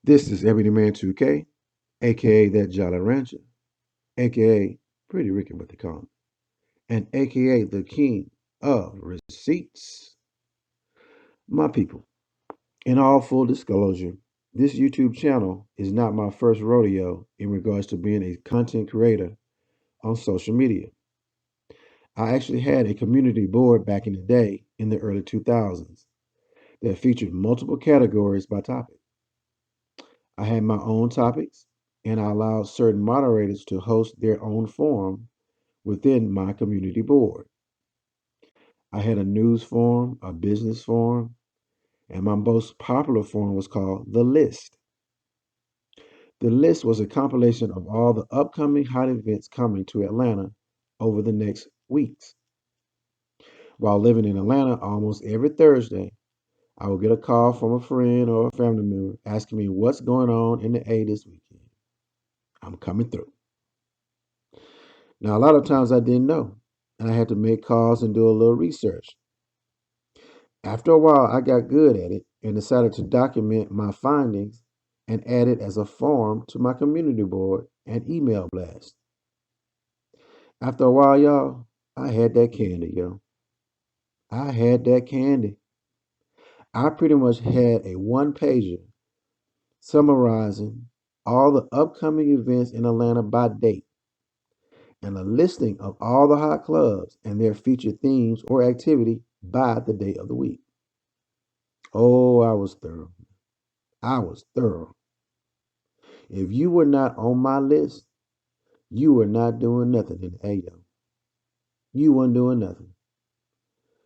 This is Everyday Man 2K, aka that Jolly Rancher, aka Pretty Ricky, what they call him, and aka the King of Receipts. My people, in all full disclosure, this YouTube channel is not my first rodeo in regards to being a content creator on social media. I actually had a community board back in the day in the early 2000s that featured multiple categories by topic. I had my own topics, and I allowed certain moderators to host their own forum within my community board. I had a news forum, a business forum, and my most popular forum was called The List. The List was a compilation of all the upcoming hot events coming to Atlanta over the next weeks. While living in Atlanta almost every Thursday, I would get a call from a friend or a family member asking me what's going on in the A this weekend. I'm coming through. Now, a lot of times I didn't know, and I had to make calls and do a little research. After a while, I got good at it and decided to document my findings and add it as a form to my community board and email blast. After a while, y'all, I had that candy, yo. I had that candy. I pretty much had a one pager summarizing all the upcoming events in Atlanta by date and a listing of all the hot clubs and their featured themes or activity by the day of the week. Oh, I was thorough. I was thorough. If you were not on my list, you were not doing nothing in the AO. You weren't doing nothing.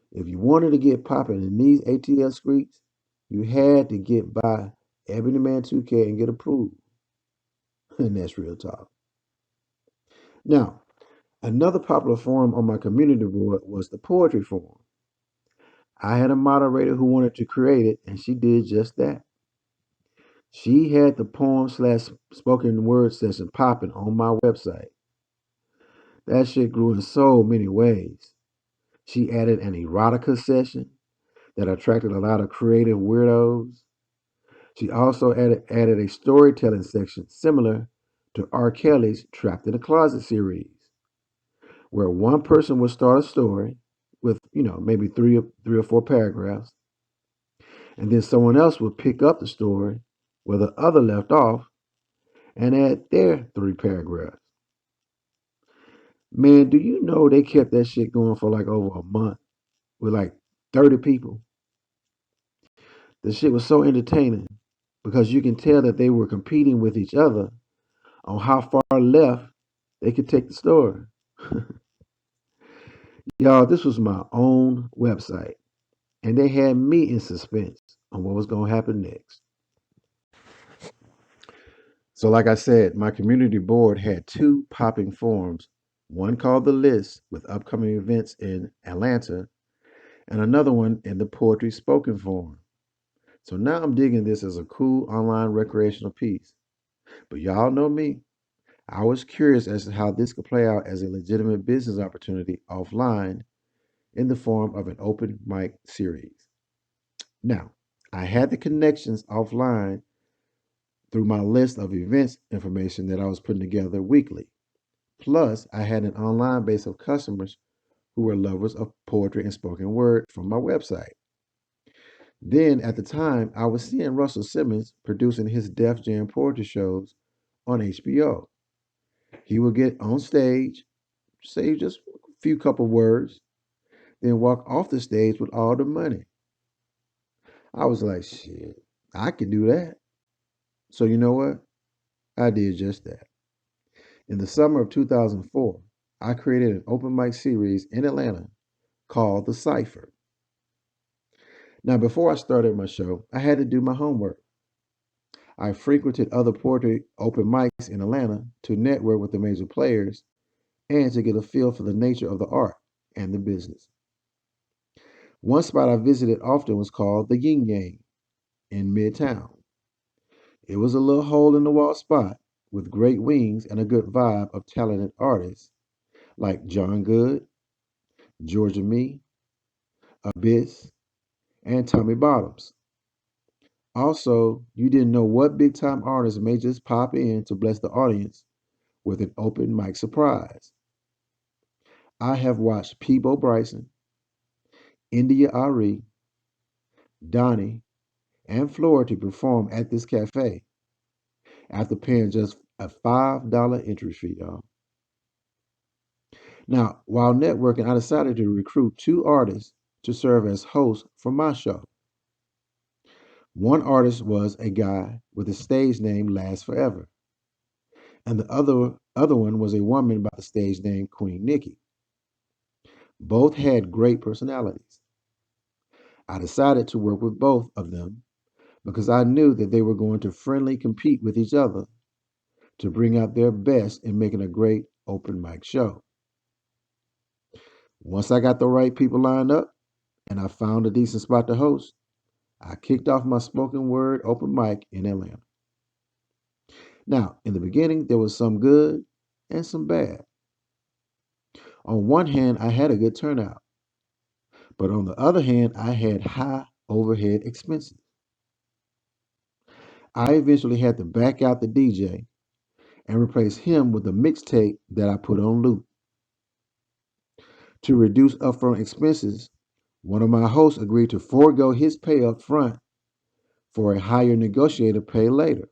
If you wanted to get popping in these ATL streets, you had to get by Everyday Man 2K and get approved. And that's real talk. Now, another popular forum on my community board was the poetry forum. I had a moderator who wanted to create it, and she did just that. She had the poem slash spoken word session popping on my website. That shit grew in so many ways. She added an erotica session that attracted a lot of creative weirdos. She also added a storytelling section similar to R. Kelly's Trapped in the Closet series, where one person would start a story with, maybe three or four paragraphs, and then someone else would pick up the story where the other left off and add their three paragraphs. Man, do you know they kept that shit going for like over a month with like 30 people? The shit was so entertaining because you can tell that they were competing with each other on how far left they could take the story. Y'all, this was my own website, and they had me in suspense on what was going to happen next. So, like I said, my community board had two popping forums, one called The List with upcoming events in Atlanta, and another one in the Poetry Spoken Forum. So now I'm digging this as a cool online recreational piece. But y'all know me. I was curious as to how this could play out as a legitimate business opportunity offline in the form of an open mic series. Now, I had the connections offline through my list of events information that I was putting together weekly. Plus, I had an online base of customers who were lovers of poetry and spoken word from my website. Then, at the time, I was seeing Russell Simmons producing his Def Jam poetry shows on HBO. He would get on stage, say just a few couple words, then walk off the stage with all the money. I was like, shit, I can do that. So you know what? I did just that. In the summer of 2004, I created an open mic series in Atlanta called The Cypher. Now, before I started my show, I had to do my homework. I frequented other poetry open mics in Atlanta to network with the major players and to get a feel for the nature of the art and the business. One spot I visited often was called the Yin Yang in Midtown. It was a little hole in the wall spot with great wings and a good vibe of talented artists like John Good, Georgia Me, Abyss, and Tommy Bottoms. Also, you didn't know what big time artist may just pop in to bless the audience with an open mic surprise. I have watched Peebo Bryson, India Ari, Donnie, and Flority perform at this cafe after paying just a $5 entry fee, y'all. Now, while networking, I decided to recruit two artists to serve as hosts for my show. One artist was a guy with a stage name Last Forever, and the other one was a woman by the stage name Queen Nikki. Both had great personalities. I decided to work with both of them because I knew that they were going to friendly compete with each other to bring out their best in making a great open mic show. Once I got the right people lined up and I found a decent spot to host, I kicked off my spoken word open mic in Atlanta. Now, in the beginning, there was some good and some bad. On one hand, I had a good turnout, but on the other hand, I had high overhead expenses. I eventually had to back out the DJ and replace him with a mixtape that I put on loop. To reduce upfront expenses, one of my hosts agreed to forego his pay up front for a higher negotiated pay later.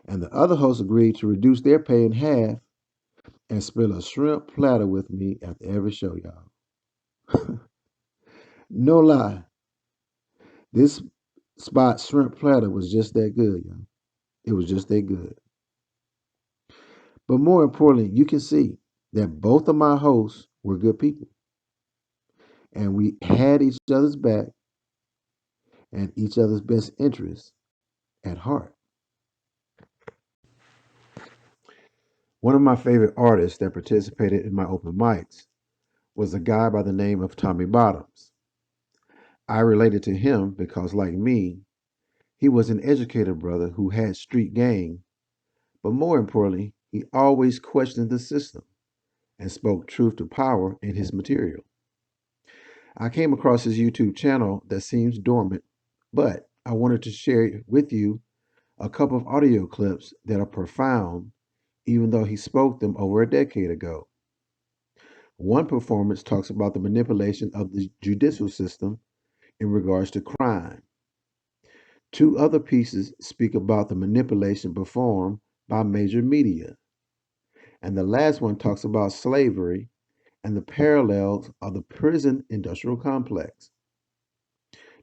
And the other host agreed to reduce their pay in half and spill a shrimp platter with me after every show, y'all. No lie, this spot shrimp platter was just that good, y'all. It was just that good. But more importantly, you can see that both of my hosts were good people. And we had each other's back and each other's best interests at heart. One of my favorite artists that participated in my open mics was a guy by the name of Tommy Bottoms. I related to him because, like me, he was an educated brother who had street game, but more importantly, he always questioned the system and spoke truth to power in his material. I came across his YouTube channel that seems dormant, but I wanted to share with you a couple of audio clips that are profound, even though he spoke them over a decade ago. One performance talks about the manipulation of the judicial system in regards to crime. Two other pieces speak about the manipulation performed by major media. And the last one talks about slavery and the parallels of the prison industrial complex.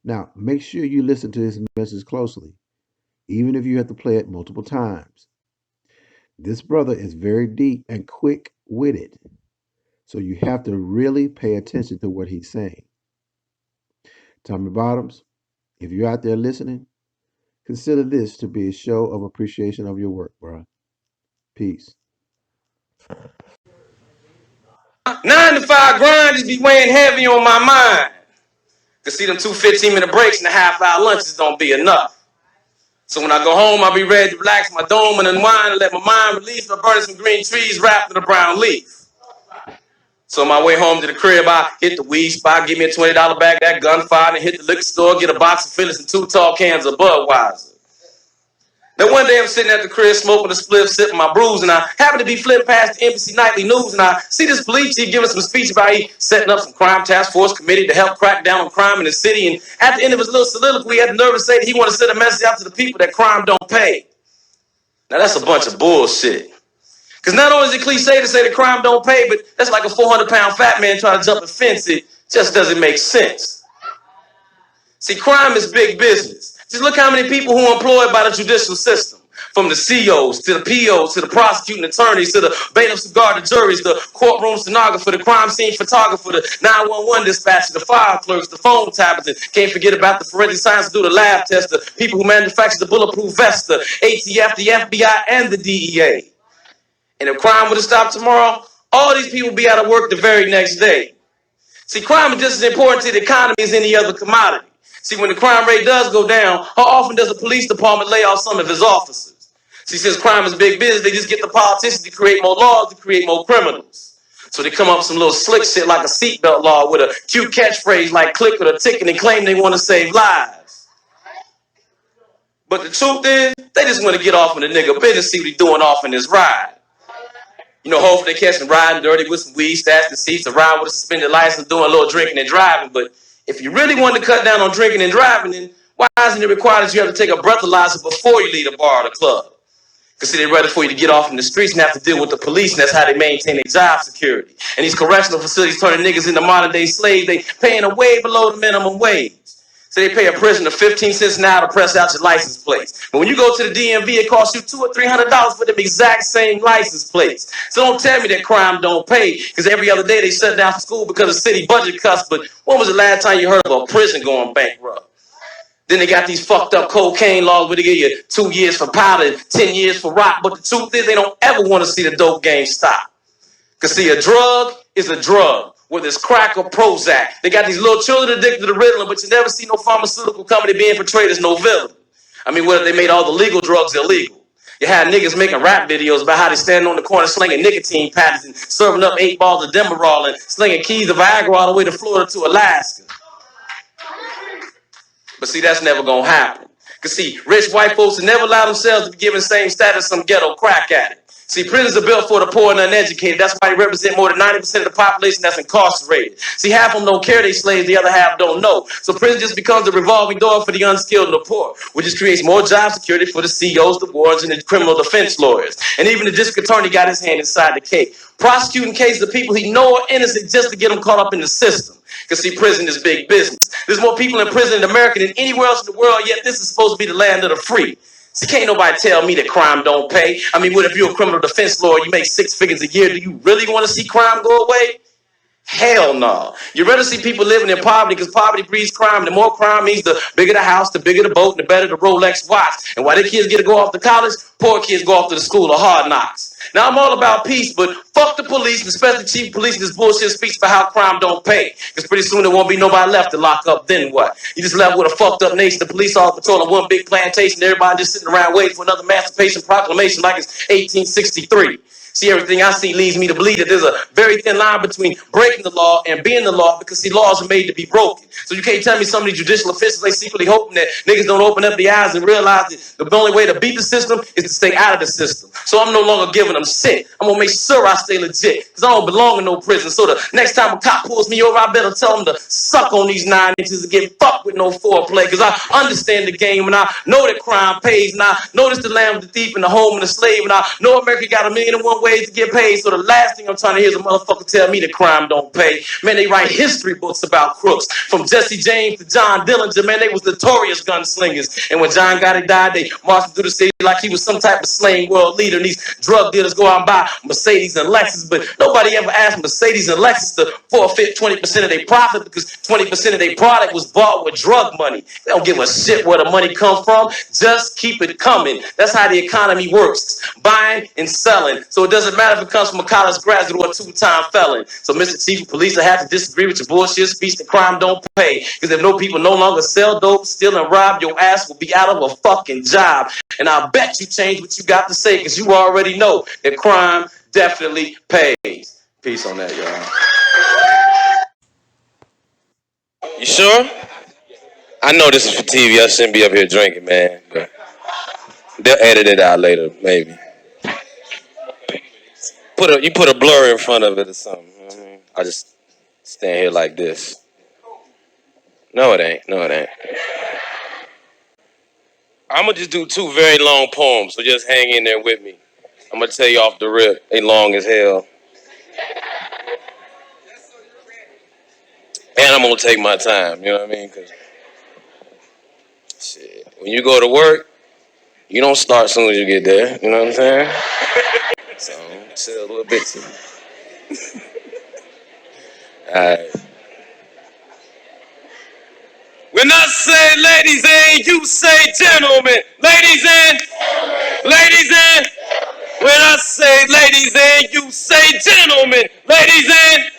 Now, make sure you listen to his message closely, even if you have to play it multiple times. This brother is very deep and quick witted, so you have to really pay attention to what he's saying. Tommy Bottoms, if you're out there listening, consider this to be a show of appreciation of your work, bro. Peace. 9 to 5 grind just be weighing heavy on my mind. Cause see, them 2 15-minute breaks and a half-hour lunches don't be enough. So when I go home, I'll be ready to relax my dome and unwind and let my mind release by burning some green trees wrapped in a brown leaf. So on my way home to the crib, I hit the weed spot, give me a $20 bag of that gunfire, and hit the liquor store, get a box of Phillies and 2 tall cans of Budweiser. Then one day I'm sitting at the crib smoking a spliff, sipping my brews, and I happen to be flipping past the Embassy Nightly News, and I see this police chief giving some speech about he setting up some crime task force committee to help crack down on crime in the city. And at the end of his little soliloquy, he had the nerve to say that he want to send a message out to the people that crime don't pay. Now that's a bunch of bullshit. Because not only is it cliche to say that crime don't pay, but that's like a 400-pound fat man trying to jump a fence. It just doesn't make sense. See, crime is big business. Just look how many people who are employed by the judicial system. From the COs to the POs to the prosecuting attorneys to the bailiffs who guard the juries, the courtroom stenographer, the crime scene photographer, the 911 dispatcher, the fire clerks, the phone tappers, and can't forget about the forensic science to do the lab test, the people who manufacture the bulletproof vest, the ATF, the FBI, and the DEA. And if crime would have stopped tomorrow, all these people would be out of work the very next day. See, crime is just as important to the economy as any other commodity. See, when the crime rate does go down, how often does the police department lay off some of his officers? See, since crime is big business, they just get the politicians to create more laws to create more criminals. So they come up with some little slick shit like a seatbelt law with a cute catchphrase like click or the ticket and claim they want to save lives. But the truth is, they just want to get off in the nigga business, see what he doing off in his ride. You know, hopefully they catch him riding dirty with some weed, stats and seats, around with a suspended license, doing a little drinking and driving. But if you really want to cut down on drinking and driving, then why isn't it required that you have to take a breathalyzer before you leave the bar or the club? Because see, they're ready for you to get off in the streets and have to deal with the police, and that's how they maintain their job security. And these correctional facilities turning niggas into modern day slaves, they paying them way below the minimum wage. So they pay a prisoner 15 cents an hour to press out your license plates. But when you go to the DMV, it costs you $200 or $300 for them exact same license plates. So don't tell me that crime don't pay, because every other day they shut down for school because of city budget cuts. But when was the last time you heard of a prison going bankrupt? Then they got these fucked up cocaine laws where they give you 2 years for powder, 10 years for rock. But the truth is, they don't ever want to see the dope game stop. Because see, a drug is a drug, whether it's crack or Prozac. They got these little children addicted to Ritalin, but you never see no pharmaceutical company being portrayed as no villain. I mean, what if they made all the legal drugs illegal? You had niggas making rap videos about how they stand on the corner slinging nicotine patches and serving up 8 balls of Demerol and slinging keys of Viagra all the way to Florida to Alaska. But see, that's never gonna happen. Because see, rich white folks have never allowed themselves to be given the same status as some ghetto crack addict. See, prisons are built for the poor and uneducated. That's why they represent more than 90% of the population that's incarcerated. See, half of them don't care they slaves, the other half don't know. So prison just becomes a revolving door for the unskilled and the poor, which just creates more job security for the CEOs, the wards, and the criminal defense lawyers. And even the district attorney got his hand inside the cake, prosecuting cases of people he know are innocent just to get them caught up in the system. Because see, prison is big business. There's more people in prison in America than anywhere else in the world, yet this is supposed to be the land of the free. See, can't nobody tell me that crime don't pay. I mean, what if you're a criminal defense lawyer, you make 6 figures a year, do you really want to see crime go away? Hell no. You'd rather see people living in poverty because poverty breeds crime. The more crime means the bigger the house, the bigger the boat, and the better the Rolex watch. And while the kids get to go off to college, poor kids go off to the school of hard knocks. Now, I'm all about peace, but fuck the police, especially chief of police, in this bullshit speech about how crime don't pay. Because pretty soon there won't be nobody left to lock up, then what? You just left with a fucked up nation, the police all patrolling one big plantation, everybody just sitting around waiting for another Emancipation Proclamation like it's 1863. See, everything I see leads me to believe that there's a very thin line between breaking the law and being the law, because see, laws are made to be broken. So you can't tell me some of these judicial officials, they secretly hoping that niggas don't open up their eyes and realize that the only way to beat the system is to stay out of the system. So I'm no longer giving them shit. I'm gonna make sure I stay legit, because I don't belong in no prison. So the next time a cop pulls me over, I better tell him to suck on these 9 inches and get fucked with no foreplay, because I understand the game and I know that crime pays, and I know this the land of the thief and the home and the slave, and I know America got 1,000,001 ways to get paid. So the last thing I'm trying to hear is a motherfucker tell me that crime don't pay. Man, they write history books about crooks, from Jesse James to John Dillinger. Man, they was notorious gunslingers. And when John Gotti died, they marched through the city like he was some type of slain world leader. And these drug dealers go out and buy Mercedes and Lexus, but nobody ever asked Mercedes and Lexus to forfeit 20% of their profit, because 20% of their product was bought with drug money. They don't give a shit where the money comes from. Just keep it coming. That's how the economy works, buying and selling. So it doesn't matter if it comes from a college graduate or a 2-time felon. So Mr. Chief of Police, I have to disagree with your bullshit speech that crime don't pay. Because if no people no longer sell dope, steal and rob, your ass will be out of a fucking job. And I'll bet you change what you got to say, because you already know that crime definitely pays. Peace on that, y'all. You sure? I know this is for TV. I shouldn't be up here drinking, man. But they'll edit it out later, maybe. You put a blur in front of it or something. You know what I mean? I just stand here like this. No, it ain't. I'm going to just do 2 very long poems, so just hang in there with me. I'm going to tell you off the rip. They long as hell. And I'm going to take my time, you know what I mean? 'Cause shit, when you go to work, you don't start as soon as you get there, you know what I'm saying? So, chill a little bit too. Alright. When I say ladies and you say gentlemen, ladies and, when I say ladies and you say gentlemen, ladies and,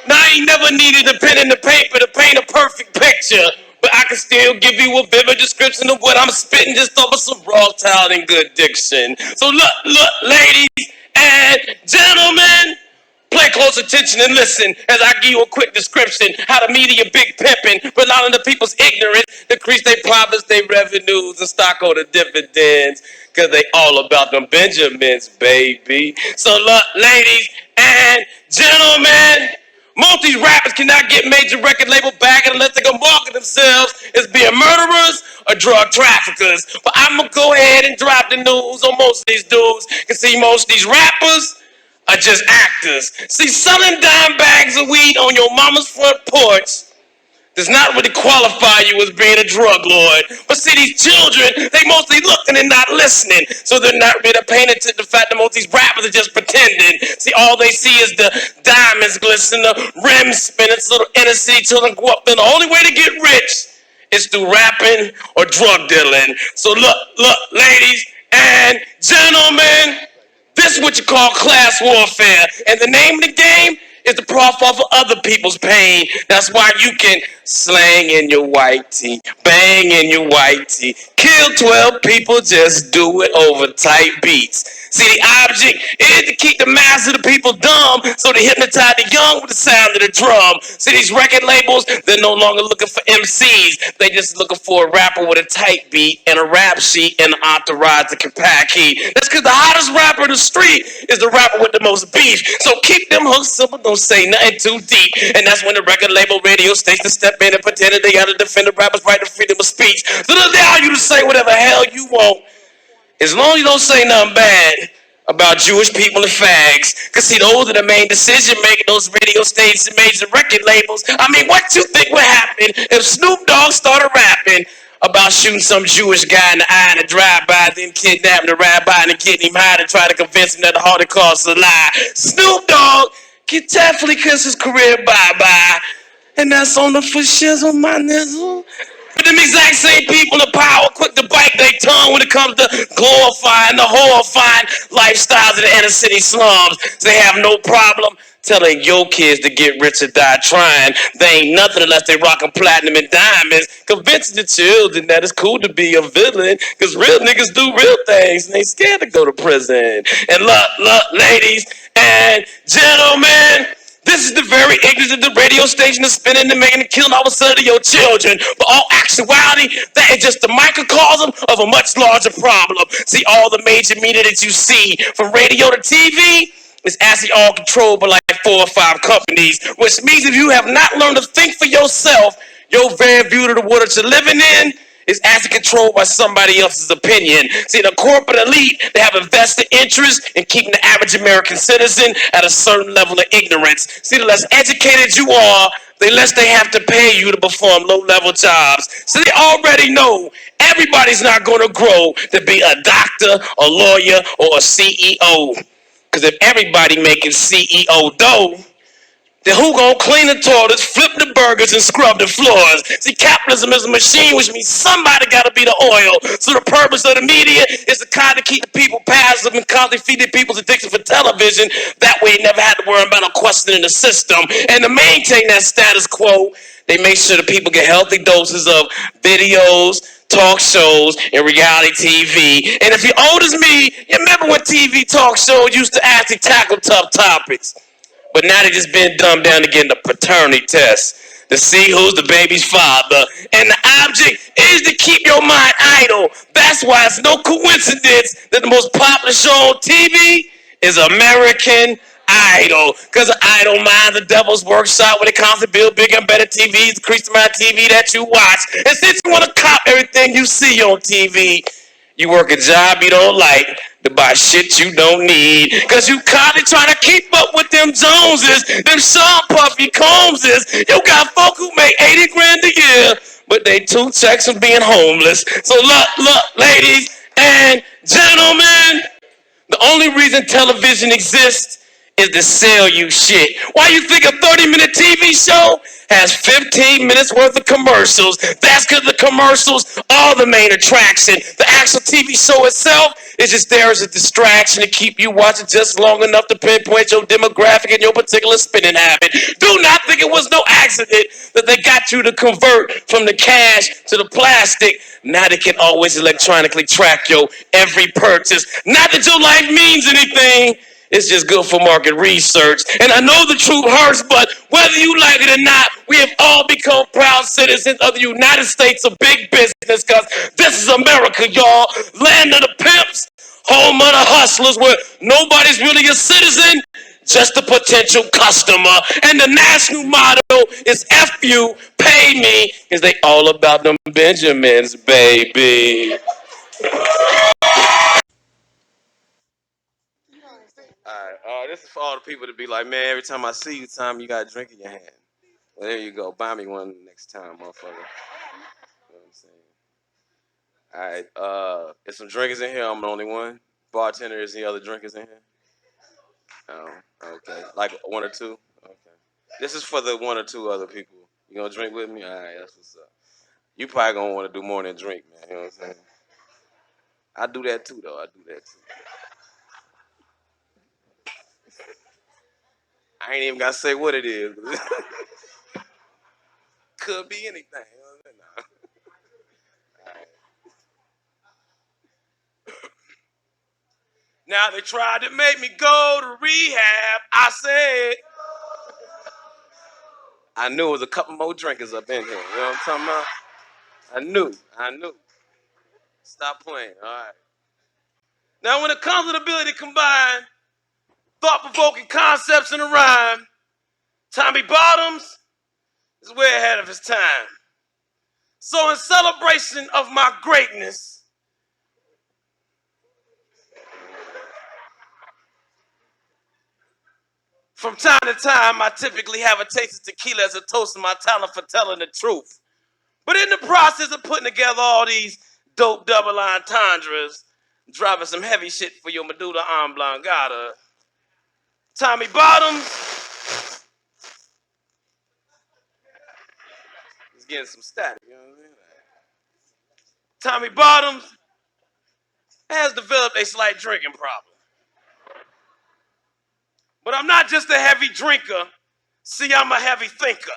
now I ain't never needed a pen and the paper to paint a perfect picture, but I can still give you a vivid description of what I'm spitting just over some raw talent and good diction. So look, ladies and gentlemen, play close attention and listen as I give you a quick description how the media big pimping, relying on the people's ignorance, decrease their profits, their revenues, and stock on the dividends. Cause they all about them Benjamins, baby. So look, ladies and gentlemen, most of these rappers cannot get major record label backing unless they can market themselves as being murderers or drug traffickers. But I'm gonna go ahead and drop the news on most of these dudes. Cause see, most of these rappers are just actors. See, selling dime bags of weed on your mama's front porch does not really qualify you as being a drug lord. But see, these children, they mostly looking and not listening. So they're not really paying attention to the fact that most of these rappers are just pretending. See, all they see is the diamonds glistening, the rims spinning, so little inner city children go up. Then the only way to get rich is through rapping or drug dealing. So look, ladies and gentlemen, this is what you call class warfare. And the name of the game is to profit off of other people's pain. That's why you can slang in your white tee, bang in your white tee, kill 12 people, just do it over tight beats. See, the object is to keep the mass of the people dumb, so they hypnotize the young with the sound of the drum. See, these record labels, they're no longer looking for MCs. They just looking for a rapper with a tight beat and a rap sheet and an entourage that can pack heat. That's because the hottest rapper in the street is the rapper with the most beef. So keep them hooks simple, don't say nothing too deep. And that's when the record label radio stations step in and pretend that they got to defend the rapper's right to freedom of speech. So they allow you to say whatever hell you want, as long as you don't say nothing bad about Jewish people and fags. Because see, those are the main decision makers, those radio stations and major record labels. I mean, what you think would happen if Snoop Dogg started rapping about shooting some Jewish guy in the eye in a drive-by, then kidnapping the rabbi and getting him high to try to convince him that the Holocaust is a lie? Snoop Dogg can definitely kiss his career bye-bye. And that's on the for shizzle, my nizzle. But them exact same people in power quick to bite their tongue when it comes to glorifying the horrifying lifestyles of the inner city slums. They have no problem telling your kids to get rich or die trying. They ain't nothing unless they rockin' platinum and diamonds. Convincing the children that it's cool to be a villain, because real niggas do real things and they scared to go to prison. And look, ladies and gentlemen, this is the very ignorance of the radio station is spinning and making and killing all of a sudden your children. But all actuality, that is just a microcosm of a much larger problem. See, all the major media that you see, from radio to TV, is actually all controlled by like 4 or 5 companies. Which means if you have not learned to think for yourself, your very view of the world that you're living in is actually controlled by somebody else's opinion. See, the corporate elite, they have a vested interest in keeping the average American citizen at a certain level of ignorance. See, the less educated you are, the less they have to pay you to perform low-level jobs. So they already know everybody's not going to grow to be a doctor, a lawyer, or a CEO. Because if everybody making CEO dough, then who gonna clean the toilets, flip the burgers, and scrub the floors? See, capitalism is a machine, which means somebody gotta be the oil. So the purpose of the media is to kind of keep the people passive and constantly feed the people's addiction for television. That way, you never had to worry about no questioning the system. And to maintain that status quo, they make sure the people get healthy doses of videos, talk shows, and reality TV. And if you're old as me, you remember when TV talk shows used to actually tackle tough topics. But now they just been dumbed down to getting a paternity test to see who's the baby's father. And the object is to keep your mind idle. That's why it's no coincidence that the most popular show on TV is American Idol. Because an idle mind, the devil's workshop, where they constantly build bigger and better TVs, increase the amount of TV that you watch. And since you want to cop everything you see on TV, you work a job you don't like to buy shit you don't need. Because you constantly trying to keep up with them Joneses, them Sean Puffy Combses. You got folk who make 80 grand a year, but they 2 checks from being homeless. So look, ladies and gentlemen, the only reason television exists is to sell you shit. Why you think a 30-minute TV show has 15 minutes worth of commercials? That's because the commercials are the main attraction. The actual TV show itself is just there as a distraction to keep you watching just long enough to pinpoint your demographic and your particular spending habit. Do not think it was no accident that they got you to convert from the cash to the plastic. Now they can always electronically track your every purchase. Not that your life means anything. It's just good for market research. And I know the truth hurts, but whether you like it or not, we have all become proud citizens of the United States of big business, because this is America, y'all. Land of the pimps, home of the hustlers, where nobody's really a citizen, just a potential customer. And the national motto is F you, pay me, because they all about them Benjamins, baby. All right, this is for all the people to be like, man, every time I see you, Tom, you got a drink in your hand. Well, there you go. Buy me one next time, motherfucker. You know what I'm saying? All right, there's some drinkers in here. I'm the only one. Bartender, is the other drinkers in here? Oh, okay. Like one or two? Okay. This is for the one or two other people. You gonna drink with me? All right, that's what's up. You probably gonna want to do more than drink, man. You know what I'm saying? I do that too, though. I do that too. I ain't even gotta say what it is. Could be anything. You know what I'm saying? Nah. All right. Now they tried to make me go to rehab. I said, I knew it was a couple more drinkers up in here. You know what I'm talking about? I knew. Stop playing. All right. Now, when it comes to the ability to combine thought-provoking concepts in a rhyme, Tommy Bottoms is way ahead of his time. So, in celebration of my greatness, from time to time, I typically have a taste of tequila as a toast to my talent for telling the truth. But in the process of putting together all these dope double entendres, dropping some heavy shit for your medulla oblongata, Tommy Bottoms is getting some static. You know what I mean? Tommy Bottoms has developed a slight drinking problem. But I'm not just a heavy drinker. See, I'm a heavy thinker.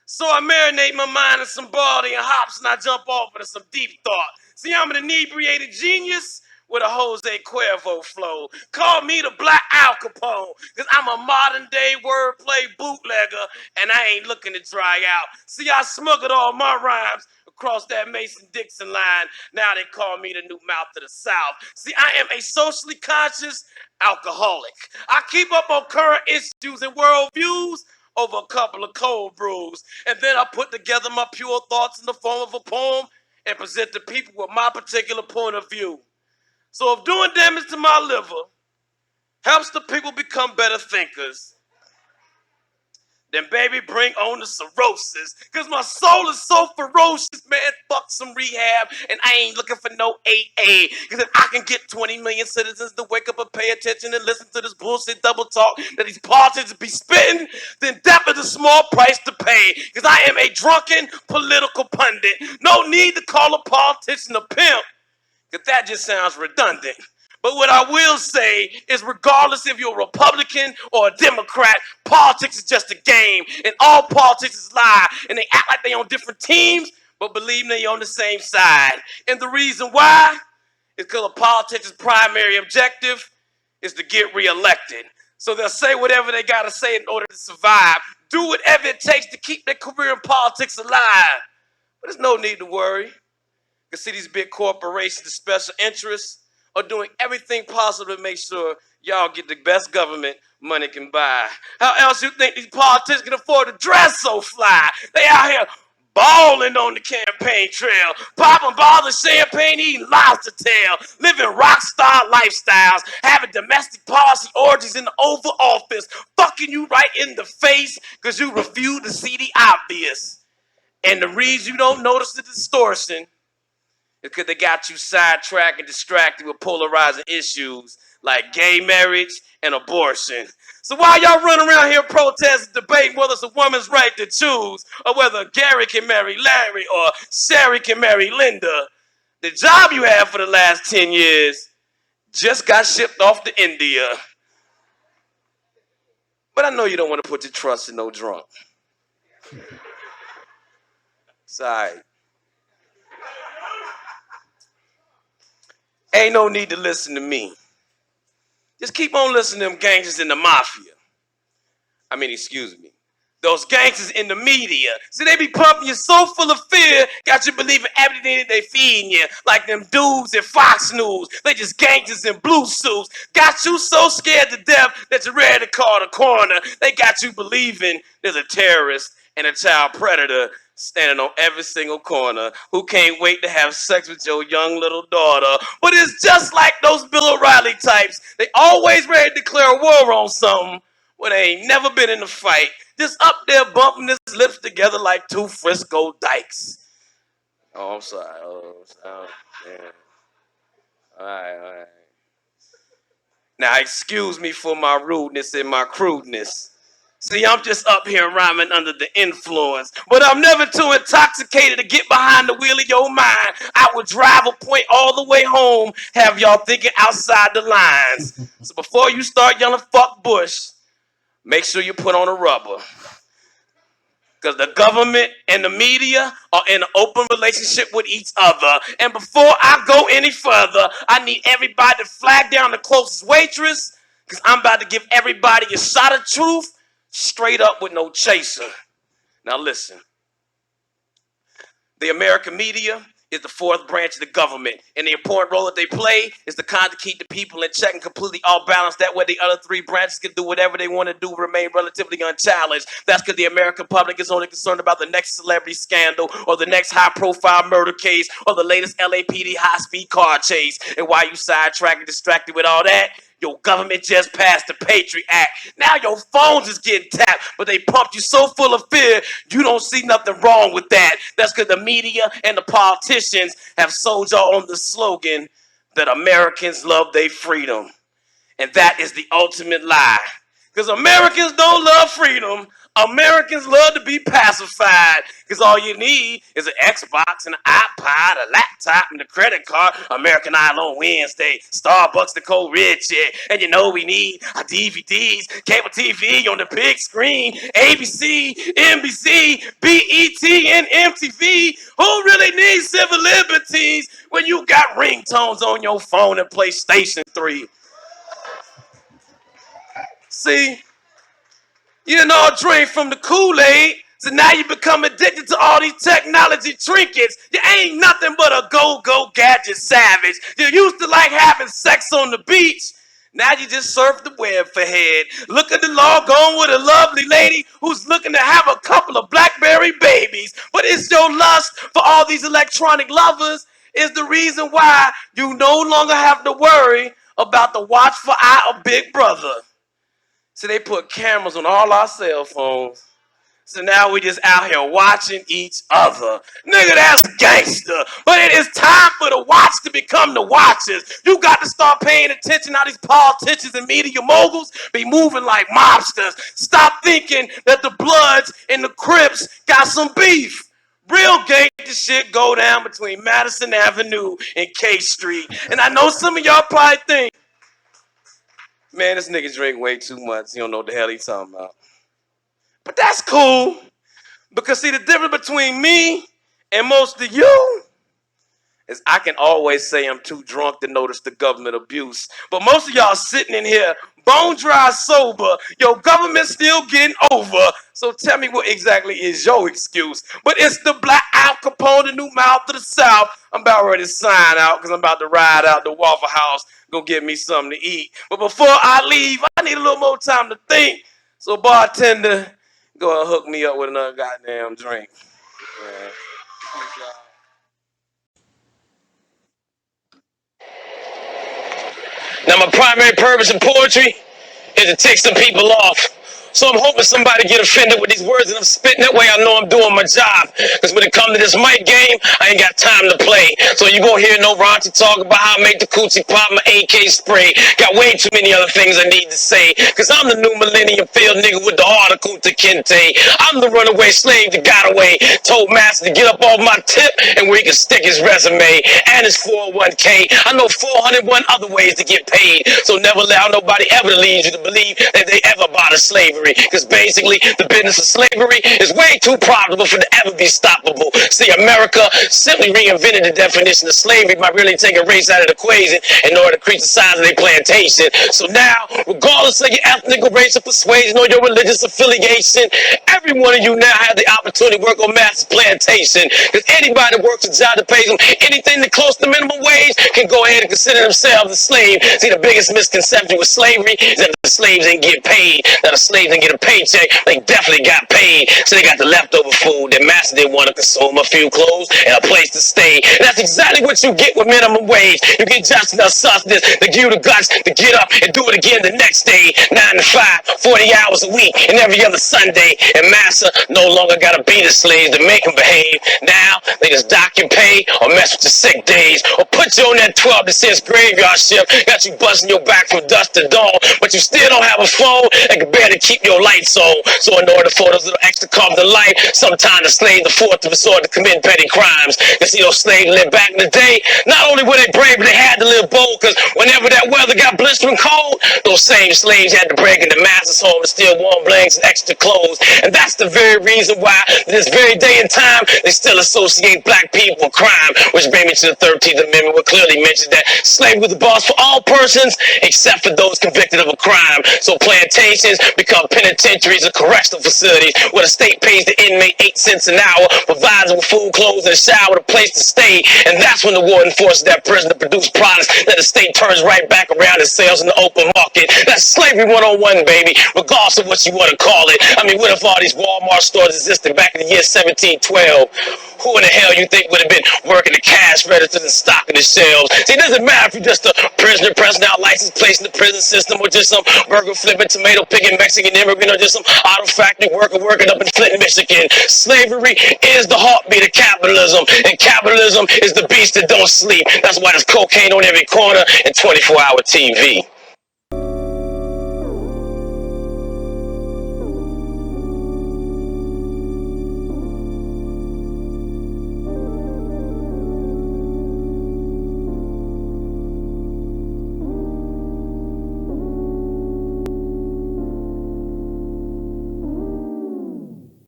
So I marinate my mind in some barley and hops and I jump off into some deep thought. See, I'm an inebriated genius with a Jose Cuervo flow. Call me the Black Al Capone, because I'm a modern day wordplay bootlegger and I ain't looking to dry out. See, I smuggled all my rhymes across that Mason-Dixon line. Now they call me the new mouth of the South. See, I am a socially conscious alcoholic. I keep up on current issues and worldviews over a couple of cold brews. And then I put together my pure thoughts in the form of a poem and present the people with my particular point of view. So if doing damage to my liver helps the people become better thinkers, then baby, bring on the cirrhosis. Because my soul is so ferocious, man. Fuck some rehab, and I ain't looking for no AA. Because if I can get 20 million citizens to wake up and pay attention and listen to this bullshit double talk that these politicians be spitting, then death is a small price to pay. Because I am a drunken political pundit. No need to call a politician a pimp, because that just sounds redundant. But what I will say is, regardless if you're a Republican or a Democrat, politics is just a game, and all politics is lie, and they act like they on different teams, but believe they on the same side. And the reason why is because a politician's primary objective is to get reelected. So they'll say whatever they gotta say in order to survive. Do whatever it takes to keep their career in politics alive. But there's no need to worry. You see, these big corporations, the special interests, are doing everything possible to make sure y'all get the best government money can buy. How else you think these politicians can afford to dress so fly? They out here balling on the campaign trail, popping bottles of champagne, eating lobster tail, living rock star lifestyles, having domestic policy orgies in the Oval Office, fucking you right in the face because you refuse to see the obvious. And the reason you don't notice the distortion, because they got you sidetracked and distracted with polarizing issues like gay marriage and abortion. So while y'all run around here protesting, debating whether it's a woman's right to choose, or whether Gary can marry Larry or Sherry can marry Linda, the job you had for the last 10 years just got shipped off to India. But I know you don't want to put your trust in no drunk. It's all right. Ain't no need to listen to me. Just keep on listening to them gangsters in the mafia. Excuse me. Those gangsters in the media. See, they be pumping you so full of fear, got you believing everything that they feeding you. Like them dudes at Fox News. They just gangsters in blue suits. Got you so scared to death that you're ready to call the coroner. They got you believing there's a terrorist and a child predator standing on every single corner who can't wait to have sex with your young little daughter. But it's just like those Bill O'Reilly types. They always ready to declare war on something when they ain't never been in a fight. Just up there bumping his lips together like two Frisco dykes. Oh, I'm sorry. Yeah. All right. Now, excuse me for my rudeness and my crudeness. See, I'm just up here rhyming under the influence, but I'm never too intoxicated to get behind the wheel of your mind. I would drive a point all the way home, have y'all thinking outside the lines. So before you start yelling fuck Bush, make sure you put on a rubber. Because the government and the media are in an open relationship with each other. And before I go any further, I need everybody to flag down the closest waitress, because I'm about to give everybody a shot of truth, straight up with no chaser. Now listen. The American media is the fourth branch of the government, and the important role that they play is the kind to keep the people in check and completely off balance. That way the other three branches can do whatever they want to do, remain relatively unchallenged. That's because the American public is only concerned about the next celebrity scandal or the next high-profile murder case or the latest LAPD high-speed car chase. And while you sidetracked and distracted with all that, your government just passed the Patriot Act. Now your phones is getting tapped, but they pumped you so full of fear, you don't see nothing wrong with that. That's because the media and the politicians have sold y'all on the slogan that Americans love their freedom. And that is the ultimate lie. Because Americans don't love freedom. Americans love to be pacified. Because all you need is an Xbox and an iPod, a laptop and a credit card. American Idol on Wednesday, Starbucks the Cold Ridge, and you know we need our DVDs, cable TV on the big screen, ABC, NBC, BET, and MTV. Who really needs civil liberties when you got ringtones on your phone and PlayStation 3? See, you know, drink from the Kool-Aid, so now you become addicted to all these technology trinkets. You ain't nothing but a go-go gadget savage. You used to like having sex on the beach. Now you just surf the web for head. Look at the law going with a lovely lady who's looking to have a couple of BlackBerry babies. But it's your lust for all these electronic lovers is the reason why you no longer have to worry about the watchful eye of Big Brother. So they put cameras on all our cell phones. So now we just out here watching each other. Nigga, that's gangster. But it is time for the watch to become the watchers. You got to start paying attention how these politicians and media moguls be moving like mobsters. Stop thinking that the Bloods and the Crips got some beef. Real gangster shit go down between Madison Avenue and K Street. And I know some of y'all probably think, man, this nigga drink way too much. He don't know what the hell he's talking about. But that's cool. Because see, the difference between me and most of you is I can always say I'm too drunk to notice the government abuse. But most of y'all sitting in here bone dry sober. Your government still getting over. So tell me what exactly is your excuse. But it's the Black Al Capone, the new mouth to the South. I'm about ready to sign out because I'm about to ride out the Waffle House. Go get me something to eat. But before I leave, I need a little more time to think. So bartender, go and hook me up with another goddamn drink. Yeah. Now my primary purpose in poetry is to tick some people off. So I'm hoping somebody get offended with these words that I'm spitting. That way I know I'm doing my job. Because when it comes to this mic game, I ain't got time to play. So you won't hear no raunchy talk about how I make the coochie pop, my AK spray. Got way too many other things I need to say. Because I'm the new millennium field nigga with the article to Kente. I'm the runaway slave that got away. Told master to get up off my tip and where he can stick his resume and his 401k. I know 401 other ways to get paid. So never allow nobody ever to lead you to believe that they ever bought a slavery. slavery, because basically the business of slavery is way too profitable for it to ever be stoppable. See, America simply reinvented the definition of slavery by really taking race out of the equation in order to increase the size of their plantation. So now, regardless of your ethnic or racial persuasion or your religious affiliation, every one of you now have the opportunity to work on master's plantation, because anybody that works a job that pays them anything that close to minimum wage can go ahead and consider themselves a slave. See, the biggest misconception with slavery is that the slaves didn't get paid, that the slaves didn't get a paycheck. They definitely got paid, so they got the leftover food. Their master didn't want to consume, a few clothes, and a place to stay. And that's exactly what you get with minimum wage. You get just enough sustenance to give you the guts to get up and do it again the next day, 9 to 5, 40 hours a week, and every other Sunday. And master no longer got to beat the slaves to make them behave. Now they just dock your pay or mess with your sick days or put you on that 12 to 6 graveyard shift. Got you busting your back from dusk to dawn, but you still don't have a phone and can barely keep your lights on. So in order for those little extra crumbs of life, sometimes the slaves the fourth to resort to commit petty crimes. You see, those slaves lived back in the day. Not only were they brave, but they had to live bold, because whenever that weather got blistering cold, those same slaves had to break into master's home to steal warm blankets and extra clothes. And that's the very reason why, this very day and time, they still associate black people with crime, which brings me to the 13th Amendment, which clearly mentions that slavery was the boss for all persons except for those convicted of a crime. So plantations become penitentiaries or correctional facilities where the state pays the inmate 8 cents an hour, provides them with food, clothes, and a shower, and a place to stay. And that's when the warden forces that prison to produce products that the state turns right back around and sells in the open market. That's slavery 101, baby, regardless of what you want to call it. I mean, what if all these Walmart stores existed back in the year 1712? Who in the hell you think would have been working the cash registers and stocking the shelves? See, it doesn't matter if you're just a prisoner pressing out license plate in the prison system, or just some burger flipping, tomato picking Mexican immigrant, or just some auto factory worker working up in Flint, Michigan. Slavery is the heartbeat of capitalism, and capitalism is the beast that don't sleep. That's why there's cocaine on every corner and 24-hour TV.